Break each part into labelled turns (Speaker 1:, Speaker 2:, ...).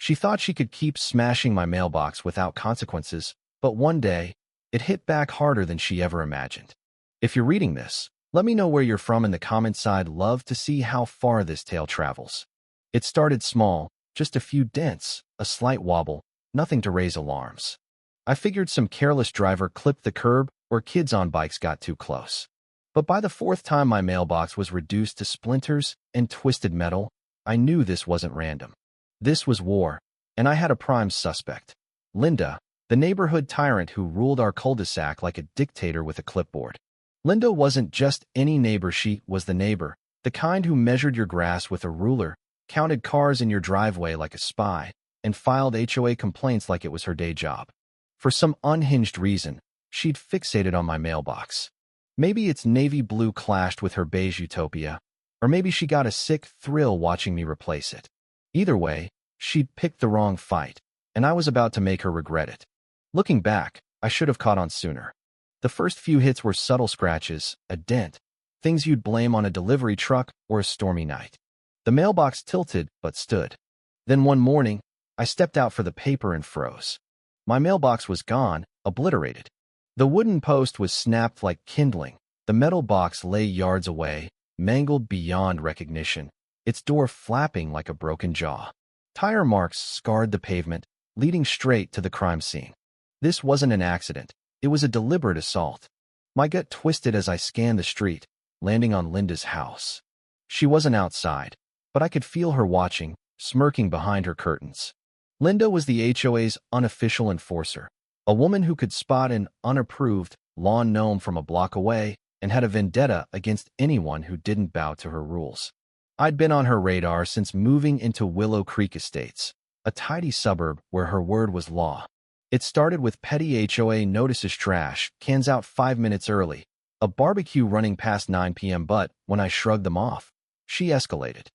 Speaker 1: She thought she could keep smashing my mailbox without consequences, but one day, it hit back harder than she ever imagined. If you're reading this, let me know where you're from in the comments. I'd love to see how far this tale travels. It started small, just a few dents, a slight wobble, nothing to raise alarms. I figured some careless driver clipped the curb or kids on bikes got too close. But by the fourth time my mailbox was reduced to splinters and twisted metal, I knew this wasn't random. This was war, and I had a prime suspect. Linda, the neighborhood tyrant who ruled our cul-de-sac like a dictator with a clipboard. Linda wasn't just any neighbor, she was the neighbor, the kind who measured your grass with a ruler, counted cars in your driveway like a spy, and filed HOA complaints like it was her day job. For some unhinged reason, she'd fixated on my mailbox. Maybe its navy blue clashed with her beige utopia, or maybe she got a sick thrill watching me replace it. Either way, she'd picked the wrong fight, and I was about to make her regret it. Looking back, I should have caught on sooner. The first few hits were subtle scratches, a dent, things you'd blame on a delivery truck or a stormy night. The mailbox tilted but stood. Then one morning, I stepped out for the paper and froze. My mailbox was gone, obliterated. The wooden post was snapped like kindling. The metal box lay yards away, mangled beyond recognition, its door flapping like a broken jaw. Tire marks scarred the pavement, leading straight to the crime scene. This wasn't an accident. It was a deliberate assault. My gut twisted as I scanned the street, landing on Linda's house. She wasn't outside, but I could feel her watching, smirking behind her curtains. Linda was the HOA's unofficial enforcer, a woman who could spot an unapproved lawn gnome from a block away and had a vendetta against anyone who didn't bow to her rules. I'd been on her radar since moving into Willow Creek Estates, a tidy suburb where her word was law. It started with petty HOA notices trash, cans out 5 minutes early, a barbecue running past 9 p.m. But when I shrugged them off, she escalated.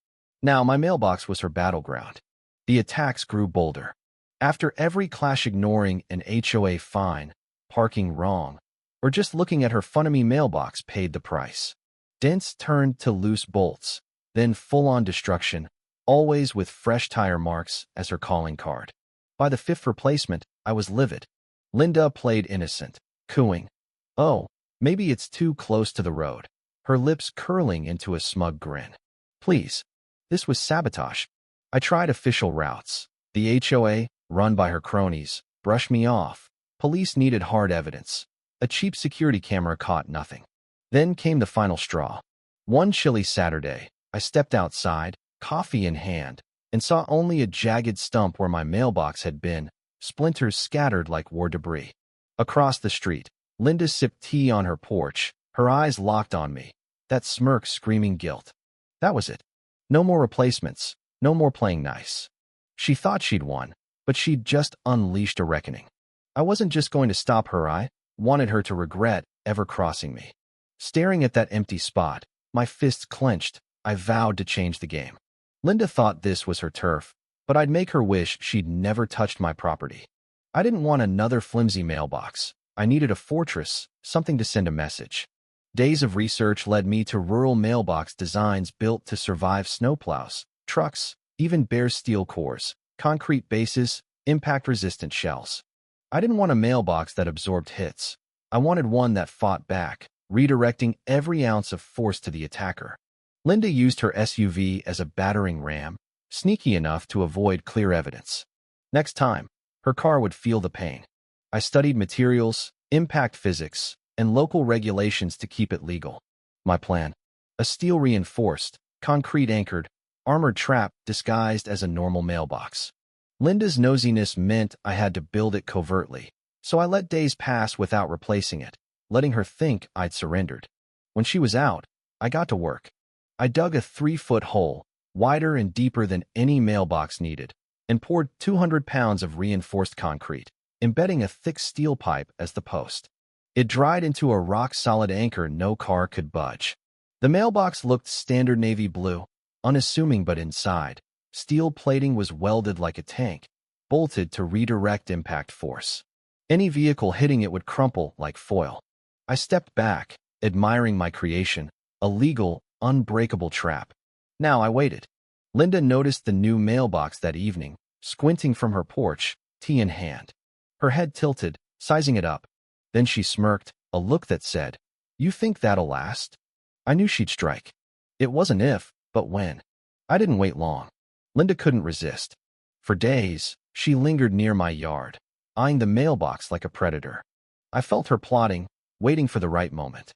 Speaker 1: Now my mailbox was her battleground. The attacks grew bolder. After every clash, ignoring an HOA fine, parking wrong, or just looking at her funny mailbox paid the price. Dents turned to loose bolts, then full-on destruction, always with fresh tire marks as her calling card. By the fifth replacement, I was livid. Linda played innocent, cooing, "Oh, maybe it's too close to the road," her lips curling into a smug grin. Please. This was sabotage. I tried official routes. The HOA, run by her cronies, brushed me off. Police needed hard evidence. A cheap security camera caught nothing. Then came the final straw. One chilly Saturday, I stepped outside, coffee in hand, and saw only a jagged stump where my mailbox had been, splinters scattered like war debris. Across the street, Linda sipped tea on her porch, her eyes locked on me, that smirk screaming guilt. That was it. No more replacements, no more playing nice. She thought she'd won, but she'd just unleashed a reckoning. I wasn't just going to stop her, I wanted her to regret ever crossing me. Staring at that empty spot, my fists clenched, I vowed to change the game. Linda thought this was her turf, but I'd make her wish she'd never touched my property. I didn't want another flimsy mailbox. I needed a fortress, something to send a message. Days of research led me to rural mailbox designs built to survive snowplows, trucks, even bare steel cores, concrete bases, impact-resistant shells. I didn't want a mailbox that absorbed hits. I wanted one that fought back, redirecting every ounce of force to the attacker. Linda used her SUV as a battering ram, sneaky enough to avoid clear evidence. Next time, her car would feel the pain. I studied materials, impact physics, and local regulations to keep it legal. My plan: a steel-reinforced, concrete-anchored, armored trap disguised as a normal mailbox. Linda's nosiness meant I had to build it covertly, so I let days pass without replacing it, letting her think I'd surrendered. When she was out, I got to work. I dug a 3-foot hole, wider and deeper than any mailbox needed, and poured 200 pounds of reinforced concrete, embedding a thick steel pipe as the post. It dried into a rock-solid anchor no car could budge. The mailbox looked standard navy blue, unassuming, but inside, steel plating was welded like a tank, bolted to redirect impact force. Any vehicle hitting it would crumple like foil. I stepped back, admiring my creation, a legal, unbreakable trap. Now I waited. Linda noticed the new mailbox that evening, squinting from her porch, tea in hand. Her head tilted, sizing it up. Then she smirked, a look that said, "You think that'll last?" I knew she'd strike. It wasn't if, but when. I didn't wait long. Linda couldn't resist. For days, she lingered near my yard, eyeing the mailbox like a predator. I felt her plotting, waiting for the right moment.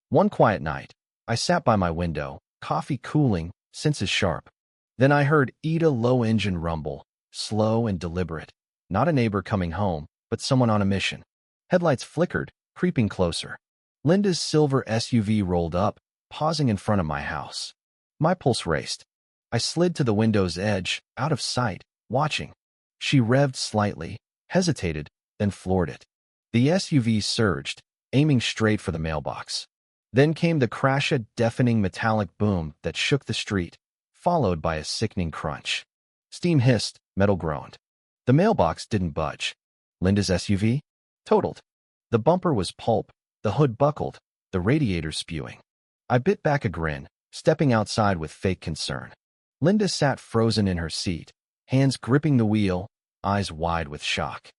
Speaker 1: One quiet night, I sat by my window, coffee cooling, senses sharp. Then I heard Ida low engine rumble, slow and deliberate. Not a neighbor coming home, but someone on a mission. Headlights flickered, creeping closer. Linda's silver SUV rolled up, pausing in front of my house. My pulse raced. I slid to the window's edge, out of sight, watching. She revved slightly, hesitated, then floored it. The SUV surged, aiming straight for the mailbox. Then came the crash, a deafening metallic boom that shook the street, followed by a sickening crunch. Steam hissed, metal groaned. The mailbox didn't budge. Linda's SUV? Totaled. The bumper was pulp, the hood buckled, the radiator spewing. I bit back a grin, stepping outside with fake concern. Linda sat frozen in her seat, hands gripping the wheel, eyes wide with shock.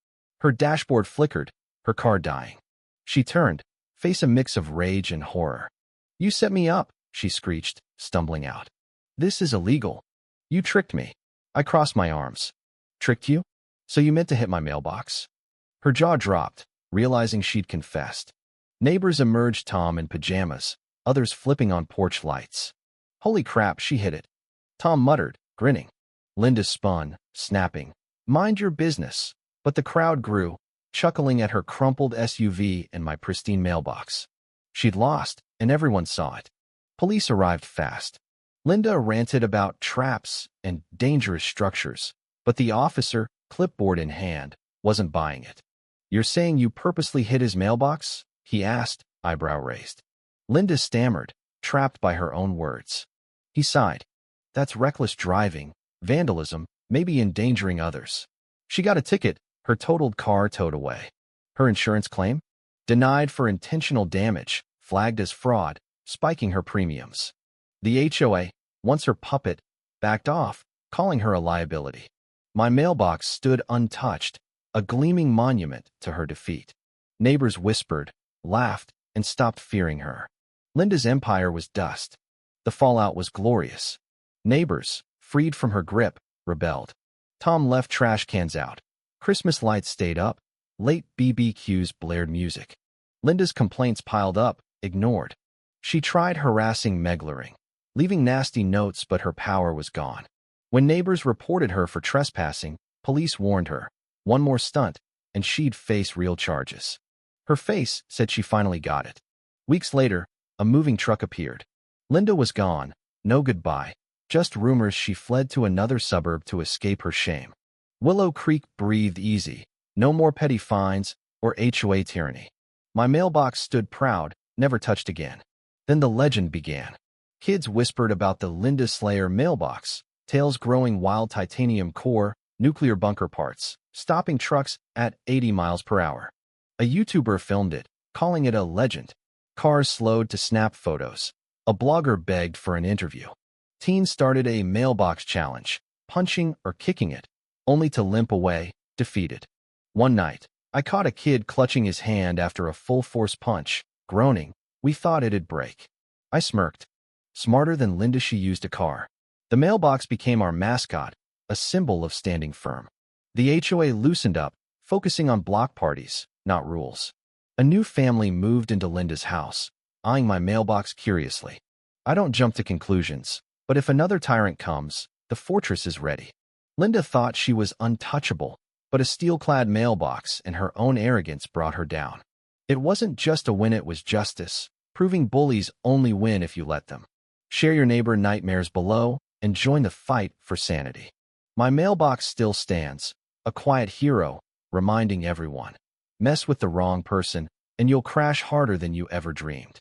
Speaker 1: Her dashboard flickered, her car dying. She turned, face a mix of rage and horror. "You set me up," she screeched, stumbling out. "This is illegal. You tricked me." I crossed my arms. "Tricked you? So you meant to hit my mailbox?" Her jaw dropped, realizing she'd confessed. Neighbors emerged, Tom in pajamas, others flipping on porch lights. "Holy crap, she hit it," Tom muttered, grinning. Linda spun, snapping, "Mind your business." But the crowd grew, chuckling at her crumpled SUV and my pristine mailbox. She'd lost, and everyone saw it. Police arrived fast. Linda ranted about traps and dangerous structures, but the officer, clipboard in hand, wasn't buying it. "You're saying you purposely hit his mailbox?" he asked, eyebrow raised. Linda stammered, trapped by her own words. He sighed. "That's reckless driving, vandalism, maybe endangering others." She got a ticket, her totaled car towed away. Her insurance claim? Denied for intentional damage, flagged as fraud, spiking her premiums. The HOA, once her puppet, backed off, calling her a liability. My mailbox stood untouched, a gleaming monument to her defeat. Neighbors whispered, laughed, and stopped fearing her. Linda's empire was dust. The fallout was glorious. Neighbors, freed from her grip, rebelled. Tom left trash cans out. Christmas lights stayed up. Late BBQs blared music. Linda's complaints piled up, ignored. She tried harassing Meglering, leaving nasty notes, but her power was gone. When neighbors reported her for trespassing, police warned her. One more stunt, and she'd face real charges. Her face said she finally got it. Weeks later, a moving truck appeared. Linda was gone, no goodbye, just rumors she fled to another suburb to escape her shame. Willow Creek breathed easy, no more petty fines or HOA tyranny. My mailbox stood proud, never touched again. Then the legend began. Kids whispered about the Linda Slayer mailbox, tales growing wild, titanium core, nuclear bunker parts, stopping trucks at 80 miles per hour. A YouTuber filmed it, calling it a legend. Cars slowed to snap photos. A blogger begged for an interview. Teens started a mailbox challenge, punching or kicking it, only to limp away, defeated. One night, I caught a kid clutching his hand after a full-force punch, groaning, "We thought it'd break." I smirked. Smarter than Linda, she used a car. The mailbox became our mascot, a symbol of standing firm. The HOA loosened up, focusing on block parties, not rules. A new family moved into Linda's house, eyeing my mailbox curiously. I don't jump to conclusions, but if another tyrant comes, the fortress is ready. Linda thought she was untouchable, but a steel-clad mailbox and her own arrogance brought her down. It wasn't just a win, it was justice, proving bullies only win if you let them. Share your neighbor nightmares below and join the fight for sanity. My mailbox still stands, a quiet hero, reminding everyone. Mess with the wrong person, and you'll crash harder than you ever dreamed.